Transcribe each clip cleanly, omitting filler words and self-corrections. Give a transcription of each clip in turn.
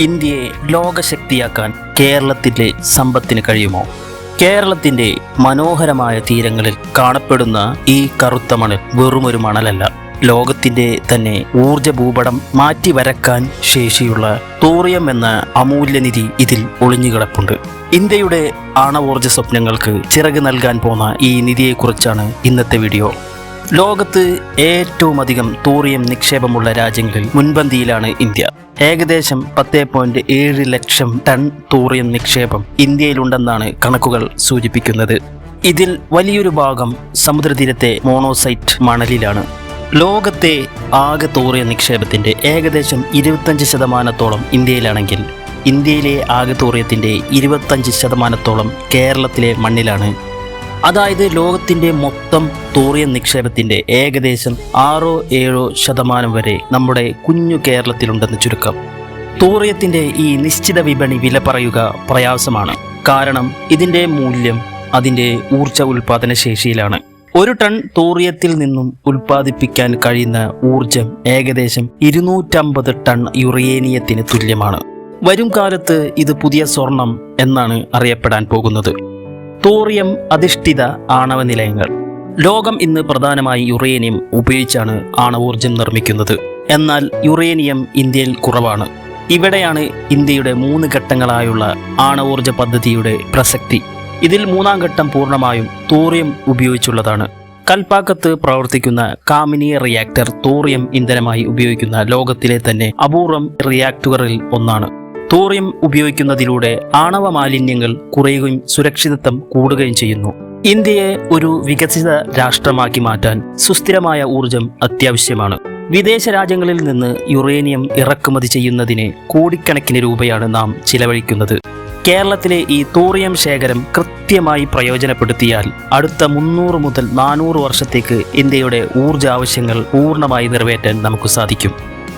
ഇന്ത്യയെ ലോകശക്തിയാക്കാൻ കേരളത്തിൻ്റെ സമ്പത്തിന് കഴിയുമോ? കേരളത്തിൻ്റെ മനോഹരമായ തീരങ്ങളിൽ കാണപ്പെടുന്ന ഈ കറുത്ത മണൽ വെറുമൊരു മണലല്ല, ലോകത്തിൻ്റെ തന്നെ ഊർജ ഭൂപടം മാറ്റി വരക്കാൻ ശേഷിയുള്ള തോറിയം എന്ന അമൂല്യനിധി ഇതിൽ ഒളിഞ്ഞുകിടപ്പുണ്ട്. ഇന്ത്യയുടെ ആണവോർജ സ്വപ്നങ്ങൾക്ക് ചിറക് നൽകാൻ പോന്ന ഈ നിധിയെക്കുറിച്ചാണ് ഇന്നത്തെ വീഡിയോ. ലോകത്ത് ഏറ്റവും അധികം തോറിയം നിക്ഷേപമുള്ള രാജ്യങ്ങളിൽ മുൻപന്തിയിലാണ് ഇന്ത്യ. ഏകദേശം 10.7 ലക്ഷം ടൺ തോറിയം നിക്ഷേപം ഇന്ത്യയിലുണ്ടെന്നാണ് കണക്കുകൾ സൂചിപ്പിക്കുന്നത്. ഇതിൽ വലിയൊരു ഭാഗം സമുദ്രതീരത്തെ മോണോസൈറ്റ് മണലിലാണ്. ലോകത്തെ ആകെ തോറിയം നിക്ഷേപത്തിൻ്റെ ഏകദേശം 25% ഇന്ത്യയിലാണെങ്കിൽ ഇന്ത്യയിലെ ആകെ തോറിയത്തിൻ്റെ 25% കേരളത്തിലെ മണ്ണിലാണ്. അതായത് ലോകത്തിൻ്റെ മൊത്തം തോറിയം നിക്ഷേപത്തിൻ്റെ ഏകദേശം 6-7% വരെ നമ്മുടെ കുഞ്ഞു കേരളത്തിലുണ്ടെന്ന് ചുരുക്കം. തോറിയത്തിൻ്റെ ഈ നിശ്ചിത വിപണി വില പറയുക പ്രയാസമാണ്. കാരണം ഇതിൻ്റെ മൂല്യം അതിൻ്റെ ഊർജ ഉൽപാദന ശേഷിയിലാണ്. 1 ടൺ തോറിയത്തിൽ നിന്നും ഉൽപ്പാദിപ്പിക്കാൻ കഴിയുന്ന ഊർജം ഏകദേശം 250 ടൺ യുറേനിയത്തിന് തുല്യമാണ്. വരും കാലത്ത് ഇത് പുതിയ സ്വർണം എന്നാണ് അറിയപ്പെടാൻ പോകുന്നത്. തോറിയം അധിഷ്ഠിത ആണവ നിലയങ്ങൾ. ലോകം ഇന്ന് പ്രധാനമായി യുറേനിയം ഉപയോഗിച്ചാണ് ആണവോർജം നിർമ്മിക്കുന്നത്. എന്നാൽ യുറേനിയം ഇന്ത്യയിൽ കുറവാണ്. ഇവിടെയാണ് ഇന്ത്യയുടെ 3 ഘട്ടങ്ങളായുള്ള ആണവോർജ പദ്ധതിയുടെ പ്രസക്തി. ഇതിൽ 3-ാം ഘട്ടം പൂർണ്ണമായും തോറിയം ഉപയോഗിച്ചുള്ളതാണ്. കൽപ്പാക്കത്ത് പ്രവർത്തിക്കുന്ന കാമിനി റിയാക്ടർ തോറിയം ഇന്ധനമായി ഉപയോഗിക്കുന്ന ലോകത്തിലെ തന്നെ അപൂർവം റിയാക്ടറുകളിൽ ഒന്നാണ്. തോറിയം ഉപയോഗിക്കുന്നതിലൂടെ ആണവ മാലിന്യങ്ങൾ കുറയുകയും സുരക്ഷിതത്വം കൂടുകയും ചെയ്യുന്നു. ഇന്ത്യയെ ഒരു വികസിത രാഷ്ട്രമാക്കി മാറ്റാൻ സുസ്ഥിരമായ ഊർജം അത്യാവശ്യമാണ്. വിദേശ രാജ്യങ്ങളിൽ നിന്ന് യുറേനിയം ഇറക്കുമതി ചെയ്യുന്നതിന് കോടിക്കണക്കിന് രൂപയാണ് നാം ചിലവഴിക്കുന്നത്. കേരളത്തിലെ ഈ തോറിയം ശേഖരം കൃത്യമായി പ്രയോജനപ്പെടുത്തിയാൽ അടുത്ത 300 മുതൽ 400 വർഷത്തേക്ക് ഇന്ത്യയുടെ ഊർജ ആവശ്യങ്ങൾ പൂർണ്ണമായി നിറവേറ്റാൻ നമുക്ക് സാധിക്കും.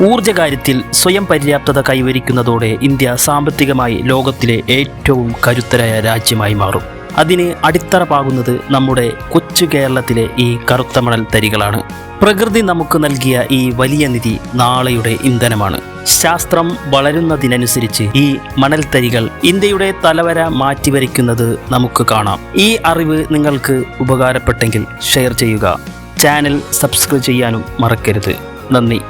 ഊർജ കാര്യത്തിൽ സ്വയം പര്യാപ്തത കൈവരിക്കുന്നതോടെ ഇന്ത്യ സാമ്പത്തികമായി ലോകത്തിലെ ഏറ്റവും കരുത്തരായ രാജ്യമായി മാറും. അതിന് അടിത്തറ പാകുന്നത് നമ്മുടെ കൊച്ചു കേരളത്തിലെ ഈ കറുത്ത മണൽ തരികളാണ്. പ്രകൃതി നമുക്ക് നൽകിയ ഈ വലിയ നിധി നാളെയുടെ ഇന്ധനമാണ്. ശാസ്ത്രം വളരുന്നതിനനുസരിച്ച് ഈ മണൽത്തരികൾ ഇന്ത്യയുടെ തലവര മാറ്റിവരിക്കുന്നത് നമുക്ക് കാണാം. ഈ അറിവ് നിങ്ങൾക്ക് ഉപകാരപ്പെട്ടെങ്കിൽ ഷെയർ ചെയ്യുക. ചാനൽ സബ്സ്ക്രൈബ് ചെയ്യാനും മറക്കരുത്. നന്ദി.